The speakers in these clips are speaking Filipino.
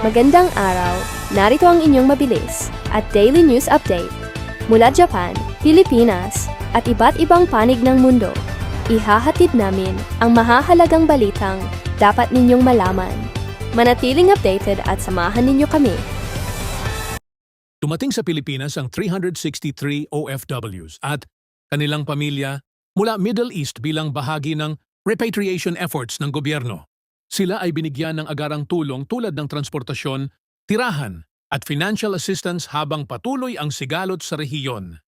Magandang araw, narito ang inyong mabilis at daily news update mula Japan, Pilipinas at iba't ibang panig ng mundo. Ihahatid namin ang mahahalagang balitang dapat ninyong malaman. Manatiling updated at samahan ninyo kami. Dumating sa Pilipinas ang 363 OFWs at kanilang pamilya mula Middle East bilang bahagi ng repatriation efforts ng gobyerno. Sila ay binigyan ng agarang tulong tulad ng transportasyon, tirahan at financial assistance habang patuloy ang sigalot sa rehiyon.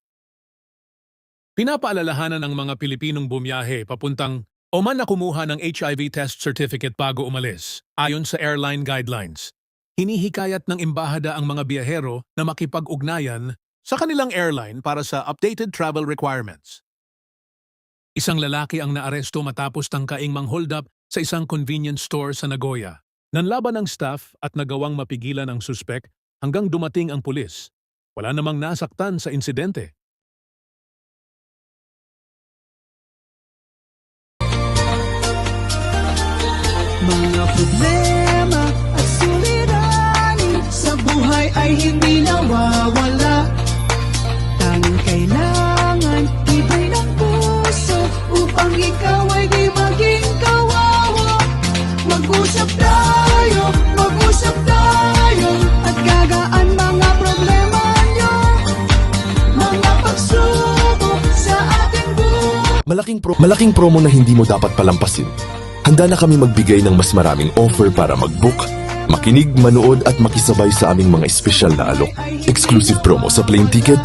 Pinapaalalahanan ng mga Pilipinong bumiyahe papuntang Oman na kumuha ng HIV test certificate bago umalis, ayon sa airline guidelines. Hinihikayat ng embahada ang mga biyahero na makipag-ugnayan sa kanilang airline para sa updated travel requirements. Isang lalaki ang naaresto matapos tangkaing mang-hold up sa isang convenience store sa Nagoya. Nanlaban ang staff at nagawang mapigilan ang suspek hanggang dumating ang pulis. Wala namang nasaktan sa insidente. Mga problema at suliranin sa buhay ay hindi nawawala. Tanging kailangan ibay ng puso upang ikaw ay di maging kawawa. Mag-usap tayo at gagaan mga problema nyo. Mga pagsubok sa ating buhay. Malaking promo na hindi mo dapat palampasin. Handa na kami magbigay ng mas maraming offer para mag-book, makinig, manood at makisabay sa aming mga espesyal na alok. Exclusive promo sa plane ticket.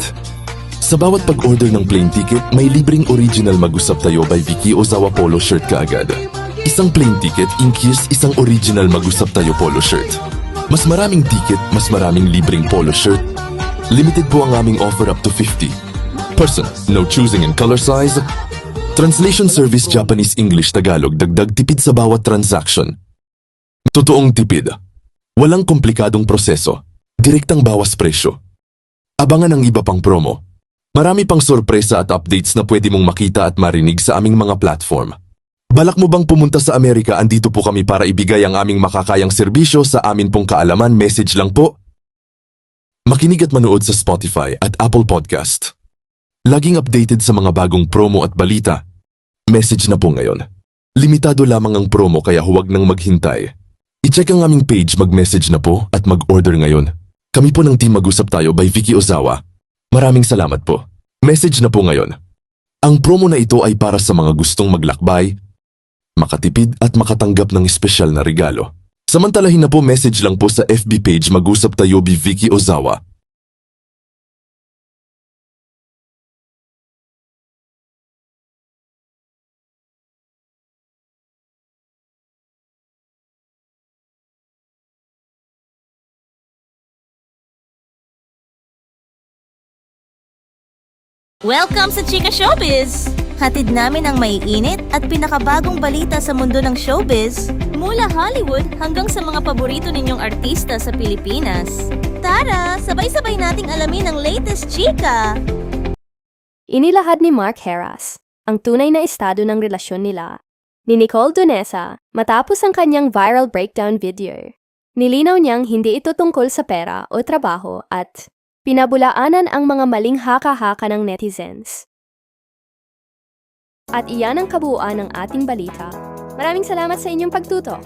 Sa bawat pag-order ng plane ticket, may libreng original Mag-usap Tayo by Vicky Ozawa polo shirt kaagad. Isang plane ticket includes isang original Mag-usap Tayo polo shirt. Mas maraming ticket, mas maraming libreng polo shirt. Limited po ang aming offer up to 50. Person, no choosing in color size. Translation service Japanese English Tagalog, dagdag tipid sa bawat transaction. Totoong tipid. Walang komplikadong proseso. Direktang bawas presyo. Abangan ang iba pang promo. Marami pang sorpresa at updates na pwede mong makita at marinig sa aming mga platform. Balak mo bang pumunta sa Amerika? Andito po kami para ibigay ang aming makakayang serbisyo sa amin pong kaalaman. Message lang po. Makinig at manood sa Spotify at Apple Podcast. Laging updated sa mga bagong promo at balita. Message na po ngayon. Limitado lamang ang promo kaya huwag nang maghintay. I-check ang aming page, mag-message na po at mag-order ngayon. Kami po ng Team Mag-usap Tayo by Vicky Ozawa. Maraming salamat po. Message na po ngayon. Ang promo na ito ay para sa mga gustong maglakbay, makatipid at makatanggap ng espesyal na regalo. Samantalahin na po, message lang po sa FB page Mag-usap Tayo by Vicky Ozawa. Welcome sa Chika Showbiz! Hatid namin ang maiinit at pinakabagong balita sa mundo ng showbiz, mula Hollywood hanggang sa mga paborito ninyong artista sa Pilipinas. Tara, sabay-sabay nating alamin ang latest chika! Inilahad ni Mark Heras ang tunay na estado ng relasyon nila ni Nicole Donesa matapos ang kanyang viral breakdown video. Nilinaw niyang hindi ito tungkol sa pera o trabaho at pinabulaanan ang mga maling haka-haka ng netizens. At iyan ang kabuuan ng ating balita. Maraming salamat sa inyong pagtutok.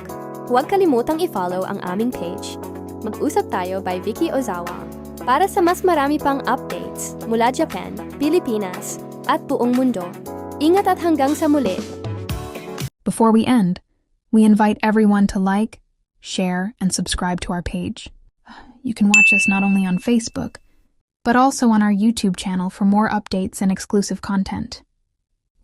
Huwag kalimutang i-follow ang aming page. Mag-usap Tayo by Vicky Ozawa para sa mas marami pang updates mula Japan, Pilipinas at buong mundo. Ingat at hanggang sa muli. Before we end, we invite everyone to like, share, and subscribe to our page. You can watch us not only on Facebook, but also on our YouTube channel for more updates and exclusive content.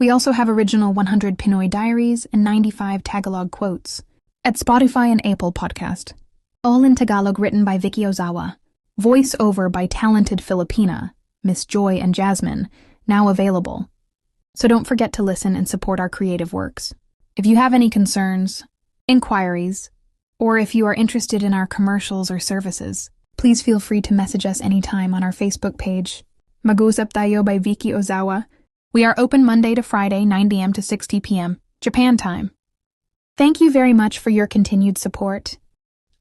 We also have original 100 Pinoy diaries and 95 Tagalog quotes at Spotify and Apple Podcast. All in Tagalog, written by Vicky Ozawa. Voice over by talented Filipina, Miss Joy and Jasmine, now available. So don't forget to listen and support our creative works. If you have any concerns, inquiries, or if you are interested in our commercials or services, please feel free to message us anytime on our Facebook page, Mag-usap Tayo by Vicky Ozawa. We are open Monday to Friday, 9 a.m. to 6 p.m. Japan time. Thank you very much for your continued support.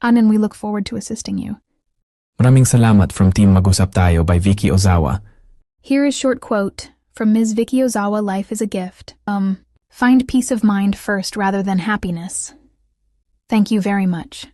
and we look forward to assisting you. Maraming salamat from Team Mag-usap Tayo by Vicky Ozawa. Here is short quote from Ms. Vicky Ozawa, Life is a gift. Find peace of mind first rather than happiness. Thank you very much.